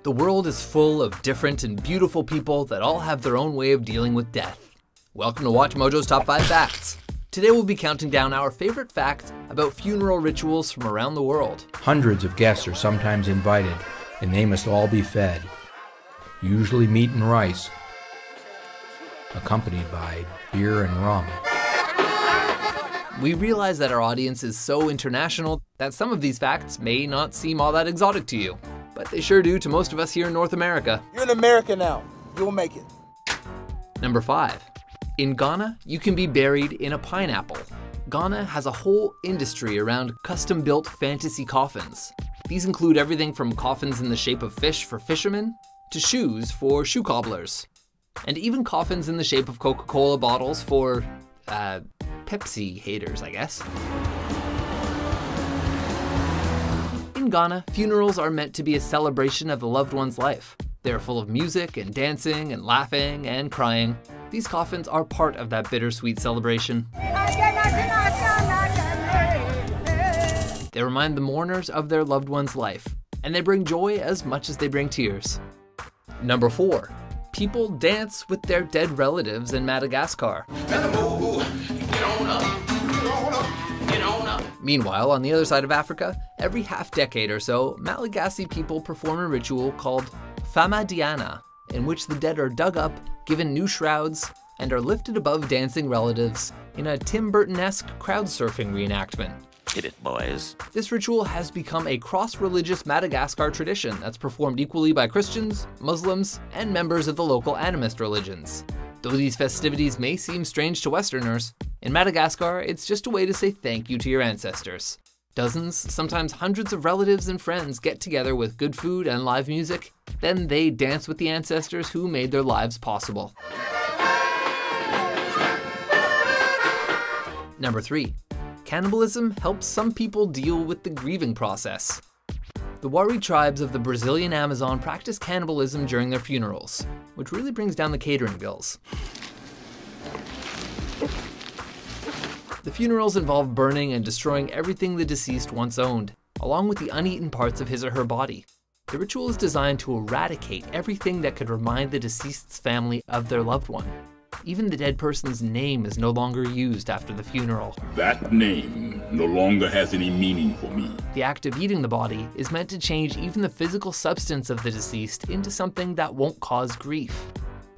The world is full of different and beautiful people that all have their own way of dealing with death. Welcome to Watch Mojo's Top 5 Facts. Today we'll be counting down our favorite facts about funeral rituals from around the world. Hundreds of guests are sometimes invited, and they must all be fed. Usually meat and rice, accompanied by beer and rum. We realize that our audience is so international that some of these facts may not seem all that exotic to you, but they sure do to most of us here in North America. You're in America now. You'll make it. Number 5. In Ghana, you can be buried in a pineapple. Ghana has a whole industry around custom-built fantasy coffins. These include everything from coffins in the shape of fish for fishermen, to shoes for shoe cobblers, and even coffins in the shape of Coca-Cola bottles for, Pepsi haters, I guess. In Ghana, funerals are meant to be a celebration of the loved one's life. They are full of music and dancing and laughing and crying. These coffins are part of that bittersweet celebration. They remind the mourners of their loved one's life, and they bring joy as much as they bring tears. Number 4. People dance with their dead relatives in Madagascar. Meanwhile, on the other side of Africa, every half-decade or so, Malagasy people perform a ritual called Famadiana, in which the dead are dug up, given new shrouds, and are lifted above dancing relatives in a Tim Burton-esque crowd surfing reenactment. Hit it, boys. This ritual has become a cross-religious Madagascar tradition that's performed equally by Christians, Muslims, and members of the local animist religions. Though these festivities may seem strange to Westerners, in Madagascar, it's just a way to say thank you to your ancestors. Dozens, sometimes hundreds of relatives and friends get together with good food and live music. Then they dance with the ancestors who made their lives possible. Number 3. Cannibalism helps some people deal with the grieving process. The Wari tribes of the Brazilian Amazon practice cannibalism during their funerals, which really brings down the catering bills. The funerals involve burning and destroying everything the deceased once owned, along with the uneaten parts of his or her body. The ritual is designed to eradicate everything that could remind the deceased's family of their loved one. Even the dead person's name is no longer used after the funeral. That name no longer has any meaning for me. The act of eating the body is meant to change even the physical substance of the deceased into something that won't cause grief.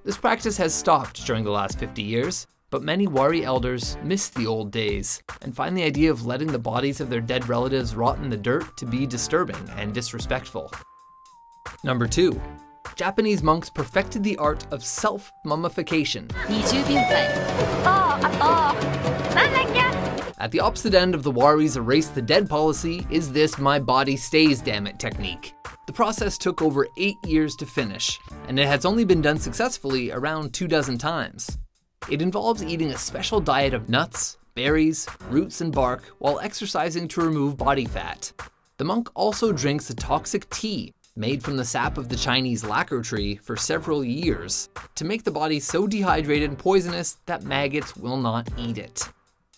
This practice has stopped during the last 50 years, but many Wari elders miss the old days and find the idea of letting the bodies of their dead relatives rot in the dirt to be disturbing and disrespectful. Number 2. Japanese monks perfected the art of self-mummification. At the opposite end of the Wari's erase the dead policy is this my body stays damn it technique. The process took over 8 years to finish, and it has only been done successfully around 24 times. It involves eating a special diet of nuts, berries, roots, and bark while exercising to remove body fat. The monk also drinks a toxic tea made from the sap of the Chinese lacquer tree for several years to make the body so dehydrated and poisonous that maggots will not eat it.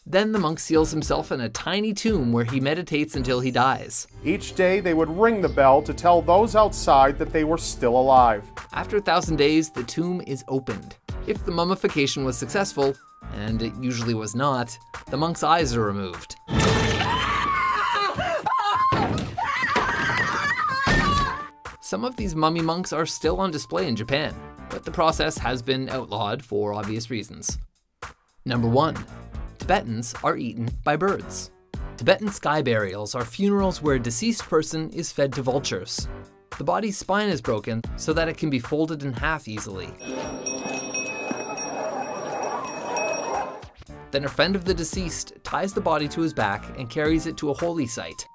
Then the monk seals himself in a tiny tomb where he meditates until he dies. Each day they would ring the bell to tell those outside that they were still alive. After 1,000 days, the tomb is opened. If the mummification was successful, and it usually was not, the monk's eyes are removed. Some of these mummy monks are still on display in Japan, but the process has been outlawed for obvious reasons. Number 1. Tibetans are eaten by birds. Tibetan sky burials are funerals where a deceased person is fed to vultures. The body's spine is broken so that it can be folded in half easily. Then a friend of the deceased ties the body to his back and carries it to a holy site.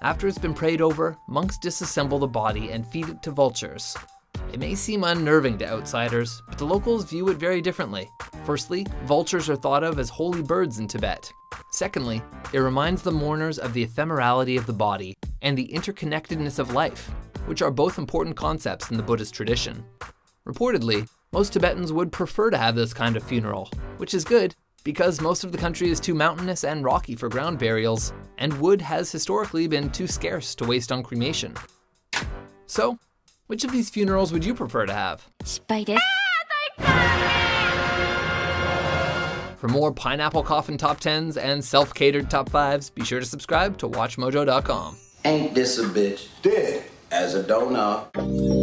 After it's been prayed over, monks disassemble the body and feed it to vultures. It may seem unnerving to outsiders, but the locals view it very differently. Firstly, vultures are thought of as holy birds in Tibet. Secondly, it reminds the mourners of the ephemerality of the body and the interconnectedness of life, which are both important concepts in the Buddhist tradition. Reportedly, most Tibetans would prefer to have this kind of funeral, which is good because most of the country is too mountainous and rocky for ground burials, and wood has historically been too scarce to waste on cremation. So, Which of these funerals would you prefer to have? Spider. For more pineapple coffin top 10s and self-catered top 5s, be sure to subscribe to WatchMojo.com. Ain't this a bitch? Dead. As a donut.